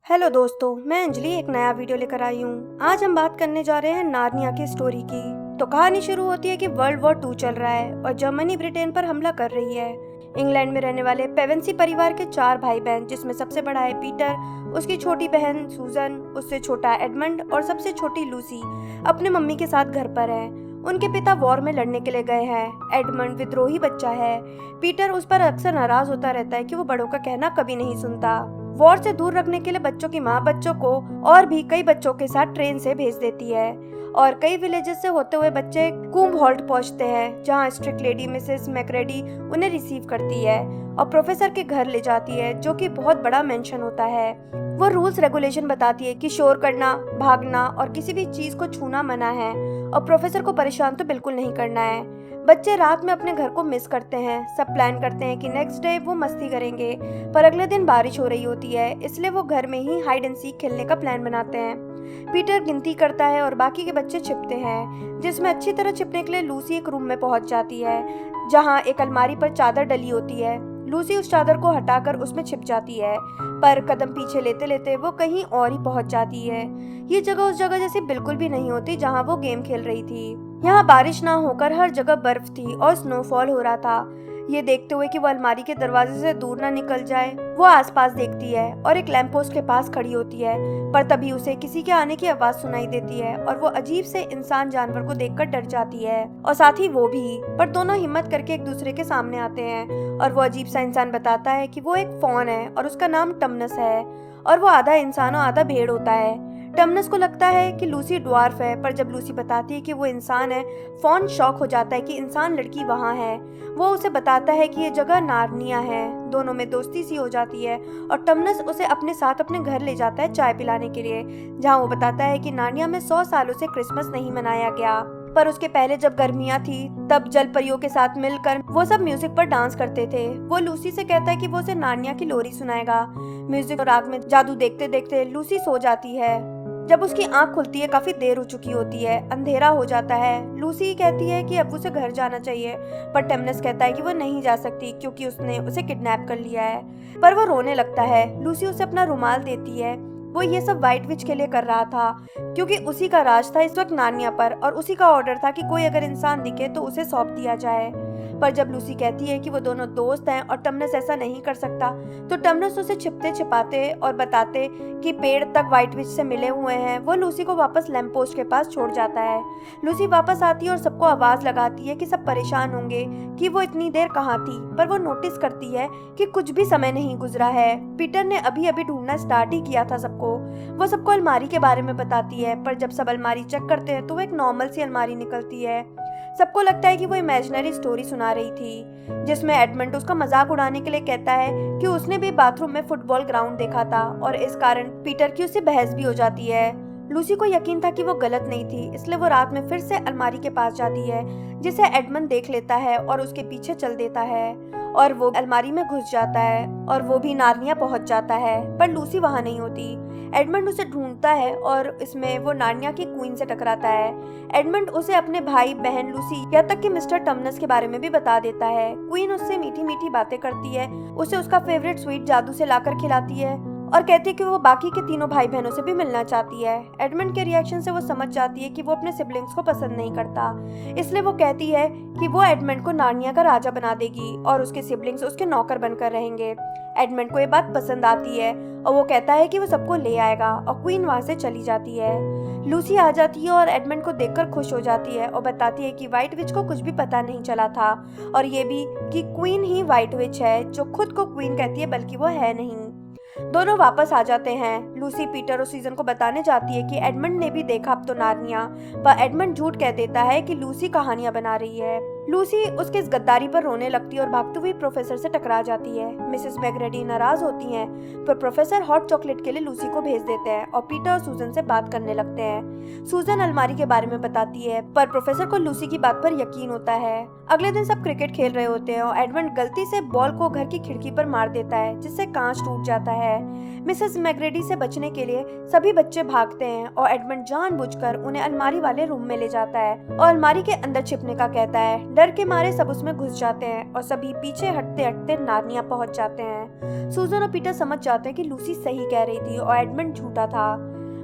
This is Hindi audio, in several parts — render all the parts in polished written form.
हेलो दोस्तों, मैं अंजलि एक नया वीडियो लेकर आई हूँ। आज हम बात करने जा रहे हैं नार्निया की स्टोरी की। तो कहानी शुरू होती है कि वर्ल्ड वॉर 2 चल रहा है और जर्मनी ब्रिटेन पर हमला कर रही है। इंग्लैंड में रहने वाले पेवेंसी परिवार के 4 भाई बहन, जिसमें सबसे बड़ा है पीटर, उसकी छोटी बहन सूजन, उससे छोटा एडमंड और सबसे छोटी लूसी अपने मम्मी के साथ घर पर है। उनके पिता वॉर में लड़ने के लिए गए हैं। एडमंड विद्रोही बच्चा है। पीटर उस पर अक्सर नाराज होता रहता है कि वो बड़ों का कहना कभी नहीं सुनता। वॉर से दूर रखने के लिए बच्चों की माँ बच्चों को और भी कई बच्चों के साथ ट्रेन से भेज देती है और कई विलेजेस से होते हुए बच्चे कूम हॉल्ट पहुंचते हैं, जहां स्ट्रिक्ट लेडी मिसेस मैक्रेडी उन्हें रिसीव करती है और प्रोफेसर के घर ले जाती है, जो कि बहुत बड़ा मेंशन होता है। वो रूल्स रेगुलेशन बताती है कि शोर करना, भागना और किसी भी चीज को छूना मना है और प्रोफेसर को परेशान तो बिल्कुल नहीं करना है। बच्चे रात में अपने घर को मिस करते हैं। सब प्लान करते हैं कि नेक्स्ट डे वो मस्ती करेंगे, पर अगले दिन बारिश हो रही होती है, इसलिए वो घर में ही हाइड एंड सीक खेलने का प्लान बनाते हैं। पीटर गिनती करता है और बाकी के बच्चे छिपते हैं, जिसमें अच्छी तरह छिपने के लिए लूसी एक रूम में पहुंच जाती है, जहां एक अलमारी पर चादर डली होती है। लूसी उस चादर को हटाकर उसमें छिप जाती है, पर कदम पीछे लेते लेते वो कहीं और ही पहुंच जाती है। ये जगह उस जगह जैसी बिल्कुल भी नहीं होती जहां वो गेम खेल रही थी। यहाँ बारिश ना होकर हर जगह बर्फ थी और स्नोफॉल हो रहा था। ये देखते हुए कि वो अलमारी के दरवाजे से दूर ना निकल जाए, वो आसपास देखती है और एक लैंप पोस्ट के पास खड़ी होती है, पर तभी उसे किसी के आने की आवाज सुनाई देती है और वो अजीब से इंसान जानवर को देखकर डर जाती है और साथ ही वो भी। पर दोनों हिम्मत करके एक दूसरे के सामने आते हैं और वो अजीब सा इंसान बताता है कि वो एक फॉन है और उसका नाम टमनस है और वो आधा इंसान और आधा भेड़ होता है। टमनस को लगता है कि लूसी ड्वार्फ है, पर जब लूसी बताती है कि वो इंसान है, फॉन शॉक हो जाता है कि इंसान लड़की वहाँ है। वो उसे बताता है कि ये जगह नार्निया है। दोनों में दोस्ती सी हो जाती है और टमनस उसे अपने साथ अपने घर ले जाता है चाय पिलाने के लिए, जहाँ वो बताता है कि नार्निया में 100 सालों से क्रिसमस नहीं मनाया गया, पर उसके पहले जब गर्मियाँ थी तब जल परियों के साथ मिलकर वो सब म्यूजिक पर डांस करते थे। वो लूसी से कहता है कि वो उसे नार्निया की लोरी सुनाएगा। म्यूजिक और आग में जादू देखते देखते लूसी सो जाती है। जब उसकी आंख खुलती है काफी देर हो चुकी होती है, अंधेरा हो जाता है। लूसी कहती है कि अब उसे घर जाना चाहिए, पर टमनस कहता है कि वो नहीं जा सकती क्योंकि उसने उसे किडनैप कर लिया है। पर वो रोने लगता है। लूसी उसे अपना रुमाल देती है। वो ये सब व्हाइट विच के लिए कर रहा था क्योंकि उसी का राज था इस वक्त नार्निया पर और उसी का ऑर्डर था कि कोई अगर इंसान दिखे तो उसे सौंप दिया जाए। पर जब लूसी कहती है कि वो दोनों दोस्त हैं और टमनस ऐसा नहीं कर सकता, तो टमनस उसे छिपते छिपाते और बताते कि पेड़ तक व्हाइट विच से मिले हुए हैं, वो लूसी को वापस लैंप पोस्ट के पास छोड़ जाता है। लूसी वापस आती है और सबको आवाज लगाती है कि सब परेशान होंगे कि वो इतनी देर कहाँ थी, पर वो नोटिस करती है कि कुछ भी समय नहीं गुजरा है। पीटर ने अभी अभी ढूंढना स्टार्ट ही किया था सबको। वो सबको अलमारी के बारे में बताती है, पर जब सब अलमारी चेक करते हैं तो वो एक नॉर्मल सी अलमारी निकलती है। सबको लगता है कि वो इमेजिनरी स्टोरी सुना रही थी, जिसमें एडमंड उसका मजाक उड़ाने के लिए कहता है कि उसने भी बाथरूम में फुटबॉल ग्राउंड देखा था और इस कारण पीटर की उससे बहस भी हो जाती है। लूसी को यकीन था कि वो गलत नहीं थी, इसलिए वो रात में फिर से अलमारी के पास जाती है, जिसे एडमंड देख लेता है और उसके पीछे चल देता है और वो अलमारी में घुस जाता है और वो भी नार्निया पहुंच जाता है, पर लूसी वहां नहीं होती। एडमंड उसे ढूंढता है और इसमें वो नार्निया की क्वीन से टकराता है। एडमंड उसे अपने भाई बहन लूसी या तक कि मिस्टर टमनस के बारे में भी बता देता है। क्वीन उससे मीठी मीठी बातें करती है, उसे उसका फेवरेट स्वीट जादू से लाकर खिलाती है और कहती है कि वो बाकी के तीनों भाई बहनों से भी मिलना चाहती है। एडमंड के रिएक्शन से वो समझ जाती है कि वो अपने सिबलिंग्स को पसंद नहीं करता, इसलिए वो कहती है कि वो एडमंड को नार्निया का राजा बना देगी और उसके सिबलिंग्स उसके नौकर बनकर रहेंगे। एडमंड को ये बात पसंद आती है और वो कहता है कि वो सबको ले आएगा और क्वीन वहां से चली जाती है। लूसी आ जाती है और एडमंड को देखकर खुश हो जाती है और बताती है कि व्हाइट विच को कुछ भी पता नहीं चला था और ये भी कि क्वीन ही व्हाइट विच है, जो खुद को क्वीन कहती है बल्कि वो है नहीं। दोनों वापस आ जाते हैं। लूसी पीटर और सीजन को बताने जाती है कि एडमंड ने भी देखा अब तो नार्निया, पर एडमंड झूठ कह देता है कि लूसी कहानियां बना रही है। लूसी उसके इस गद्दारी पर रोने लगती है और भागती हुई प्रोफेसर से टकरा जाती है। मिसेस मैग्रेडी नाराज होती हैं, पर प्रोफेसर हॉट चॉकलेट के लिए लूसी को भेज देते हैं और पीटर और सूजन से बात करने लगते हैं। सूजन अलमारी के बारे में बताती है, पर प्रोफेसर को लूसी की बात पर यकीन होता है। अगले दिन सब क्रिकेट खेल रहे होते हैं और एडमंड गलती से बॉल को घर की खिड़की पर मार देता है, जिससे कांच टूट जाता है। मिसेस मैग्रेडी से बचने के लिए सभी बच्चे भागते हैं और एडमंड जानबूझकर उन्हें अलमारी वाले रूम में ले जाता है और अलमारी के अंदर छिपने का कहता है। डर के मारे सब उसमें घुस जाते हैं और सभी पीछे हटते हटते नार्निया पहुंच जाते हैं। सूजन और पीटर समझ जाते हैं कि लूसी सही कह रही थी और एडमंड झूठा था।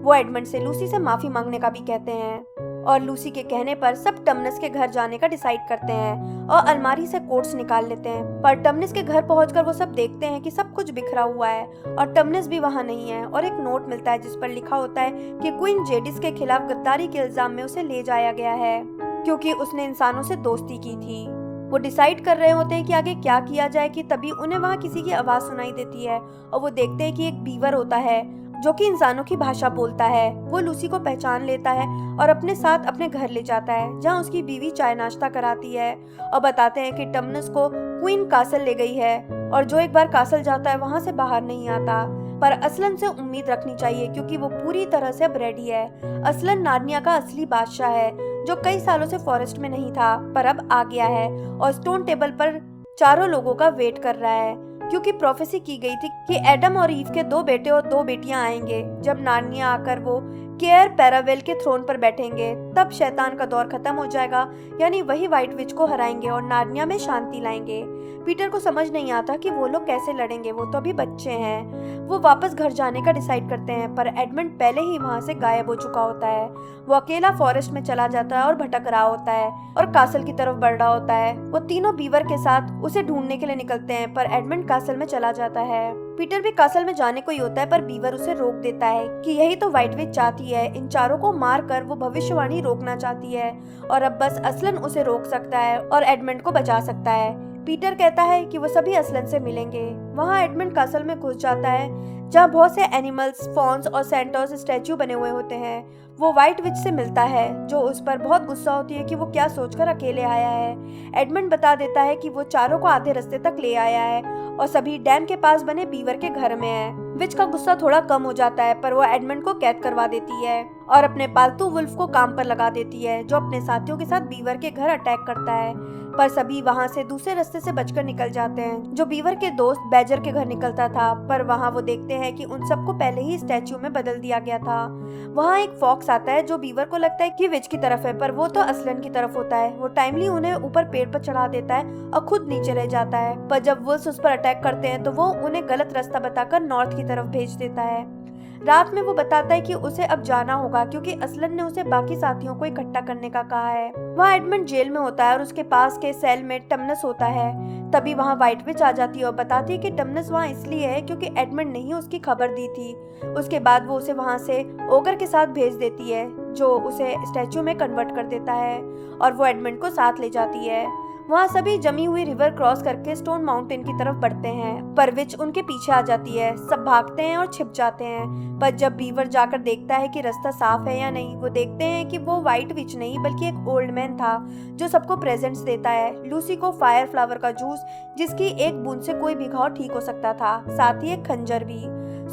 वो एडमंड से लूसी से माफी मांगने का भी कहते हैं और लूसी के कहने पर सब टमनस के घर जाने का डिसाइड करते हैं और अलमारी से कोट्स निकाल लेते हैं। पर टमनस के घर पहुंचकर वो सब देखते हैं कि सब कुछ बिखरा हुआ है और टमनस भी वहां नहीं है और एक नोट मिलता है जिस पर लिखा होता है कि क्वीन जेडिस के खिलाफ गद्दारी के इल्जाम में उसे ले जाया गया है क्योंकि उसने इंसानों से दोस्ती की थी। वो डिसाइड कर रहे होते हैं कि आगे क्या किया जाए कि तभी उन्हें वहाँ किसी की आवाज सुनाई देती है और वो देखते हैं कि एक बीवर होता है जो कि इंसानों की भाषा बोलता है। वो लूसी को पहचान लेता है और अपने साथ अपने घर ले जाता है जहाँ उसकी बीवी चाय नाश्ता कराती है और बताते हैं कि टमनस को क्वीन कासल ले गई है और जो एक बार कासल जाता है वहाँ से बाहर नहीं आता। पर असलन से उम्मीद रखनी चाहिए क्योंकि वो पूरी तरह से अब रेडी है। असलन नार्निया का असली बादशाह है जो कई सालों से फॉरेस्ट में नहीं था पर अब आ गया है और स्टोन टेबल पर चारों लोगों का वेट कर रहा है क्योंकि प्रोफेसी की गई थी कि एडम और ईव के 2 बेटे और 2 बेटियां आएंगे। जब नार्निया आकर वो केयर पैरावेल के थ्रोन पर बैठेंगे तब शैतान का दौर खत्म हो जाएगा, यानी वही व्हाइट विच को हराएंगे और नार्निया में शांति लाएंगे। पीटर को समझ नहीं आता कि वो लोग कैसे लड़ेंगे, वो तो अभी बच्चे हैं। वो वापस घर जाने का डिसाइड करते हैं पर एडमंड पहले ही वहाँ से गायब हो चुका होता है। वो अकेला फॉरेस्ट में चला जाता है और भटक रहा होता है और कासल की तरफ बढ़ रहा होता है। वो तीनों बीवर के साथ उसे ढूंढने के लिए निकलते हैं पर एडमंड कासल में चला जाता है। पीटर भी कासल में जाने को ही होता है पर बीवर उसे रोक देता है कि यही तो व्हाइट विच चाहती है, इन चारों को मार कर वो भविष्यवाणी रोकना चाहती है और अब बस असलन उसे रोक सकता है और एडमंड को बचा सकता है। पीटर कहता है कि वो सभी असलन से मिलेंगे। वहाँ एडमंड कासल में घुस जाता है जहाँ बहुत से एनिमल्स, फॉन्स और सेंटर्स स्टैच्यू बने हुए होते हैं। वो व्हाइट विच से मिलता है जो उस पर बहुत गुस्सा होती है कि वो क्या सोचकर अकेले आया है। एडमंड बता देता है कि वो चारों को आधे रास्ते तक ले आया है और सभी डैम के पास बने बीवर के घर में है। विच का गुस्सा थोड़ा कम हो जाता है पर वो एडमंड को कैद करवा देती है और अपने पालतू वुल्फ को काम पर लगा देती है जो अपने साथियों के साथ बीवर के घर अटैक करता है। पर सभी वहाँ से दूसरे रास्ते से बचकर निकल जाते हैं जो बीवर के दोस्त बैजर के घर निकलता था। पर वहाँ वो देखते हैं कि उन सबको पहले ही स्टैच्यू में बदल दिया गया था। वहाँ एक फॉक्स आता है जो बीवर को लगता है कि विच की तरफ है पर वो तो असलन की तरफ होता है। वो टाइमली उन्हें ऊपर पेड़ पर चढ़ा देता है और खुद नीचे रह जाता है। पर जब वुल्स उस पर अटैक करते हैं तो वो उन्हें गलत रास्ता बताकर नॉर्थ की तरफ भेज देता है। रात में वो बताता है कि उसे अब जाना होगा क्योंकि असलन ने उसे बाकी साथियों को इकट्ठा करने का कहा है। वहाँ एडमंड जेल में होता है और उसके पास के सेल में टमनस होता है। तभी वहाँ व्हाइट विच आ जाती है और बताती है कि टमनस वहाँ इसलिए है क्योंकि एडमंड ने ही उसकी खबर दी थी। उसके बाद वो उसे वहाँ से ओगर के साथ भेज देती है जो उसे स्टैच्यू में कन्वर्ट कर देता है और वो एडमंड को साथ ले जाती है। वहाँ सभी जमी हुई रिवर क्रॉस करके स्टोन माउंटेन की तरफ बढ़ते हैं पर विच उनके पीछे आ जाती है। सब भागते हैं और छिप जाते हैं पर जब बीवर जाकर देखता है कि रास्ता साफ है या नहीं, वो देखते हैं कि वो व्हाइट विच नहीं बल्कि एक ओल्ड मैन था जो सबको प्रेजेंट्स देता है। लूसी को फायर फ्लावर का जूस जिसकी एक बूंद से कोई भी घाव ठीक हो सकता था, साथ ही एक खंजर भी।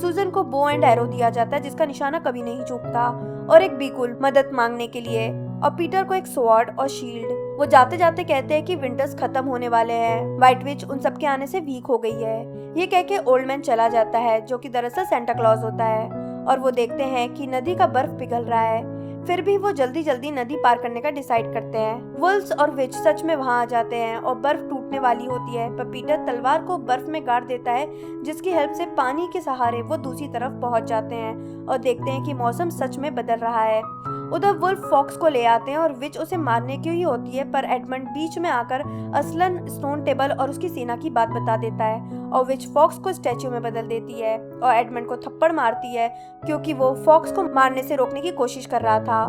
सूजन को बो एंड एरो दिया जाता है जिसका निशाना कभी नहीं चूकता और एक बीकुल मदद मांगने के लिए और पीटर को एक स्वॉर्ड और शील्ड। वो जाते जाते कहते हैं कि विंटर्स खत्म होने वाले हैं। व्हाइट विच उन सबके आने से वीक हो गई है। ये कह के ओल्ड मैन चला जाता है जो कि दरअसल सेंटा क्लॉज होता है और वो देखते हैं कि नदी का बर्फ पिघल रहा है। फिर भी वो जल्दी जल्दी नदी पार करने का डिसाइड करते हैं। वुल्स और विच सच में वहां आ जाते हैं और बर्फ टूटने वाली होती है पर पीटर तलवार को बर्फ में गाड़ देता है जिसकी हेल्प से पानी के सहारे वो दूसरी तरफ पहुंच जाते हैं और देखते हैं कि मौसम सच में बदल रहा है। उधर वुल्फ फॉक्स को ले आते हैं और विच उसे मारने की ही होती है पर एडमंड बीच में आकर असलन स्टोन टेबल और उसकी सेना की बात बता देता है और विच फॉक्स को स्टैच्यू में बदल देती है और एडमंड को थप्पड़ मारती है क्योंकि वो फॉक्स को मारने से रोकने की कोशिश कर रहा था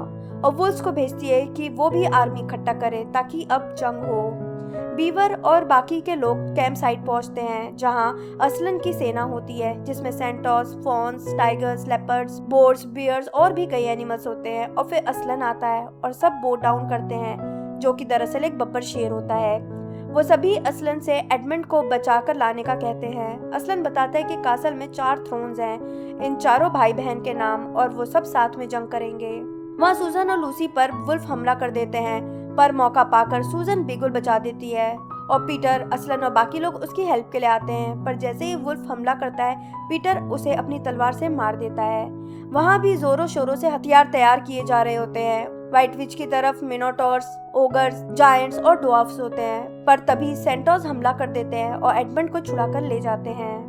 और वुल्स को भेजती है कि वो भी आर्मी इकट्ठा करे ताकि अब जंग हो। बीवर और बाकी के लोग कैंप साइट पहुंचते हैं जहां असलन की सेना होती है जिसमें centaurs, fauns, tigers, leopards, boars, bears और भी कई एनिमल्स होते हैं और फिर असलन आता है और सब बोट डाउन करते हैं जो कि दरअसल एक बब्बर शेर होता है। वो सभी असलन से एडमंड को बचाकर लाने का कहते हैं। असलन बताता है कि कासल में 4 थ्रोन्स हैं, इन चारों भाई बहन के नाम और वो सब साथ में जंग करेंगे। वहाँ सूजन और लूसी पर वुल्फ हमला कर देते हैं पर मौका पाकर सूजन बिगुल बचा देती है और पीटर, असलन और बाकी लोग उसकी हेल्प के लिए आते हैं पर जैसे ही वुल्फ हमला करता है पीटर उसे अपनी तलवार से मार देता है। वहाँ भी जोरों शोरों से हथियार तैयार किए जा रहे होते हैं। व्हाइट विच की तरफ मिनोटॉर्स, ओगर्स, जायंट्स और ड्वार्फ्स होते हैं, पर तभी सेंटोर्स हमला कर देते हैं और एडमंड को छुड़ा कर ले जाते हैं।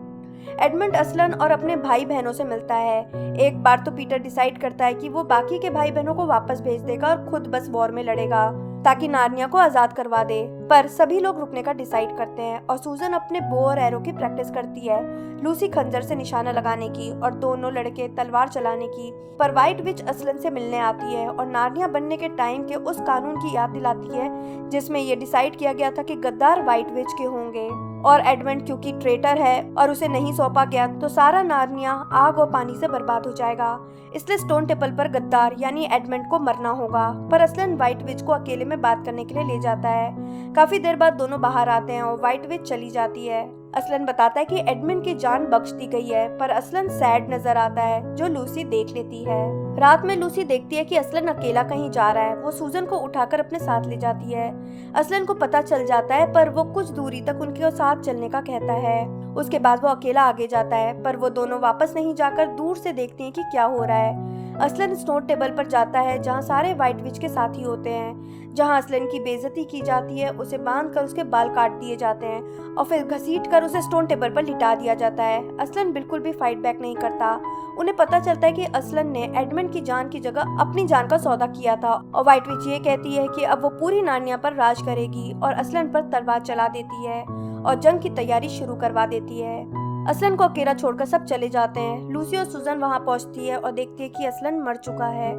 एडमंड असलन और अपने भाई बहनों से मिलता है। एक बार तो पीटर डिसाइड करता है कि वो बाकी के भाई बहनों को वापस भेज देगा और खुद बस वॉर में लड़ेगा ताकि नार्निया को आजाद करवा दे, पर सभी लोग रुकने का डिसाइड करते हैं और सूजन अपने बो और एरो की प्रैक्टिस करती है, लूसी खंजर से निशाना लगाने की और दोनों लड़के तलवार चलाने की। पर व्हाइट विच असलन से मिलने आती है और नार्निया बनने के टाइम के उस कानून की याद दिलाती है जिसमें ये डिसाइड किया गया था कि गद्दार व्हाइट विच के होंगे, और एडमंड क्योंकि ट्रेटर है और उसे नहीं सौंपा गया तो सारा नार्निया आग और पानी से बर्बाद हो जाएगा, इसलिए स्टोन टेबल पर गद्दार यानी एडमंड को मरना होगा। पर असलन व्हाइट विच को अकेले में बात करने के लिए ले जाता है। काफी देर बाद दोनों बाहर आते हैं और व्हाइट विच चली जाती है। असलन बताता है कि एडमंड की जान बख्श दी गई है, पर असलन सैड नजर आता है, जो लूसी देख लेती है। रात में लूसी देखती है कि असलन अकेला कहीं जा रहा है। वो सूजन को उठाकर अपने साथ ले जाती है। असलन को पता चल जाता है, पर वो कुछ दूरी तक उनके साथ चलने का कहता है। उसके बाद वो अकेला आगे जाता है, पर वो दोनों वापस नहीं जाकर दूर से देखते हैं कि क्या हो रहा है। असलन स्टोन टेबल पर जाता है जहाँ सारे व्हाइट विच के साथी होते हैं, जहाँ असलन की बेइज्जती की जाती है, उसे बांधकर उसके बाल काट दिए जाते हैं और फिर घसीटकर उसे स्टोन टेबल पर लिटा दिया जाता है। असलन बिल्कुल भी फाइट बैक नहीं करता। उन्हें पता चलता है कि असलन ने एडमंड की जान की जगह अपनी जान का सौदा किया था और व्हाइट विच ये कहती है कि अब वो पूरी नार्निया पर राज करेगी और असलन पर तलवार चला देती है और जंग की तैयारी शुरू करवा देती है। असलन को अकेला छोड़कर सब चले जाते हैं। लूसी और सुजन वहां पहुंचती है और देखती है कि असलन मर चुका है।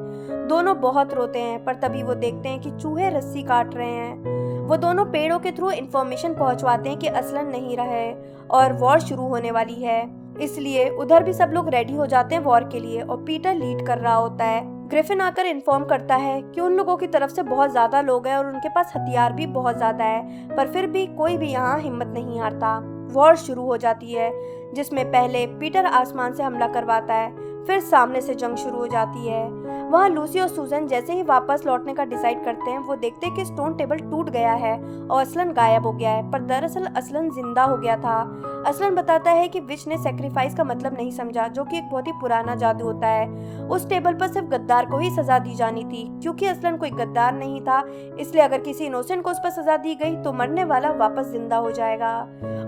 दोनों बहुत रोते हैं, पर तभी वो देखते हैं कि चूहे रस्सी काट रहे हैं। वो दोनों पेड़ों के थ्रू इंफॉर्मेशन पहुंचवाते हैं कि असलन नहीं रहे और वॉर शुरू होने वाली है, इसलिए उधर भी सब लोग रेडी हो जाते हैं वॉर के लिए और पीटर लीड कर रहा होता है। ग्रिफिन आकर इन्फॉर्म करता है कि उन लोगों की तरफ से बहुत ज्यादा लोग हैं और उनके पास हथियार भी बहुत ज्यादा है, पर फिर भी कोई भी यहाँ हिम्मत नहीं हारता। वॉर शुरू हो जाती है, जिसमें पहले पीटर आसमान से हमला करवाता है, फिर सामने से जंग शुरू हो जाती है। वहाँ लूसी और सूजन जैसे ही वापस लौटने का डिसाइड करते हैं, वो देखते हैं कि स्टोन टेबल टूट गया है और असलन गायब हो गया है, पर दरअसल असलन जिंदा हो गया था। असलन बताता है कि विच ने सेक्रीफाइस का मतलब नहीं समझा, जो कि एक बहुत ही पुराना जादू होता है। उस टेबल पर सिर्फ गद्दार को ही सजा दी जानी थी, क्योंकि असलन कोई गद्दार नहीं था, इसलिए अगर किसी इनोसेंट को उस पर सजा दी गई तो मरने वाला वापस जिंदा हो जाएगा।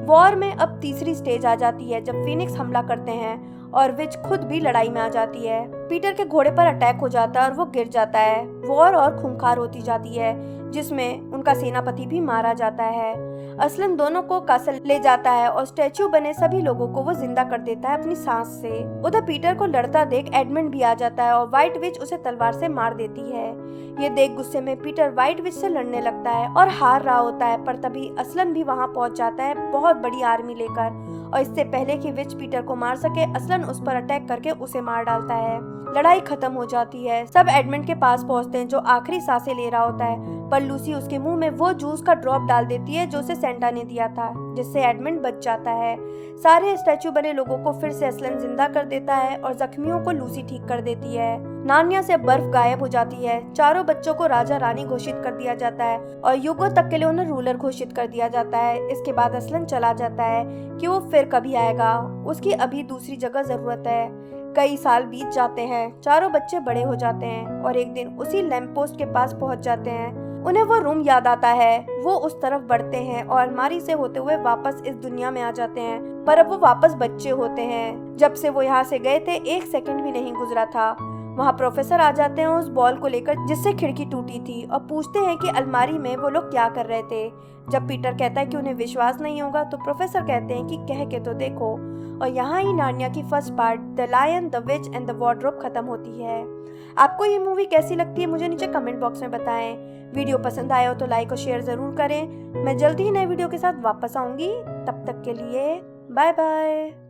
वॉर में अब तीसरी स्टेज आ जाती है, जब फीनिक्स हमला करते हैं और विच खुद भी लड़ाई में आ जाती है। पीटर के घोड़े पर अटैक हो जाता है और वो गिर जाता है। वॉर और खूंखार होती जाती है, जिसमें उनका सेनापति भी मारा जाता है। असलन दोनों को कासल ले जाता है और स्टैच्यू बने सभी लोगों को वो जिंदा कर देता है अपनी सांस से। उधर पीटर को लड़ता देख एडमंड भी आ जाता है और व्हाइट विच उसे तलवार से मार देती है। ये देख गुस्से में पीटर व्हाइट विच से लड़ने लगता है और हार रहा होता है, पर तभी असलन भी वहाँ पहुँच जाता है बहुत बड़ी आर्मी लेकर, और इससे पहले कि विच पीटर को मार सके, असलन उस पर अटैक करके उसे मार डालता है। लड़ाई खत्म हो जाती है। सब एडमंड के पास पहुंचते हैं, जो आखिरी सांसें ले रहा होता है, पर लूसी उसके मुंह में वो जूस का ड्रॉप डाल देती है जो उसे सेंटा ने दिया था, जिससे एडमंड बच जाता है। सारे स्टैच्यू बने लोगों को फिर से असलन जिंदा कर देता है और जख्मियों को लूसी ठीक कर देती है। नार्निया से बर्फ गायब हो जाती है। चारों बच्चों को राजा रानी घोषित कर दिया जाता है और युगों तक के लिए उन्हें रूलर घोषित कर दिया जाता है। इसके बाद असलन चला जाता है कि वो फिर कभी आएगा, उसकी अभी दूसरी जगह जरूरत है। कई साल बीत जाते हैं, चारों बच्चे बड़े हो जाते हैं और एक दिन उसी लैंप पोस्ट के पास पहुंच जाते हैं। उन्हें वो रूम याद आता है। वो उस तरफ बढ़ते हैं और अलमारी से होते हुए वापस इस दुनिया में आ जाते हैं, पर अब वो वापस बच्चे होते हैं। जब से वो यहाँ से गए थे 1 सेकंड भी नहीं गुजरा था। वहाँ प्रोफेसर आ जाते हैं उस बॉल को लेकर जिससे खिड़की टूटी थी और पूछते हैं कि अलमारी में वो लोग क्या कर रहे थे। जब पीटर कहता है कि उन्हें विश्वास नहीं होगा, तो प्रोफेसर कहते हैं कि कह के तो देखो। और यहाँ ही नार्निया की first part the lion, the witch and the wardrobe खत्म होती है। आपको ये मूवी कैसी लगती है मुझे नीचे कमेंट बॉक्स में बताएं। वीडियो पसंद आया हो तो लाइक और शेयर जरूर करें। मैं जल्दी ही नए वीडियो के साथ वापस आऊंगी। तब तक के लिए बाय बाय।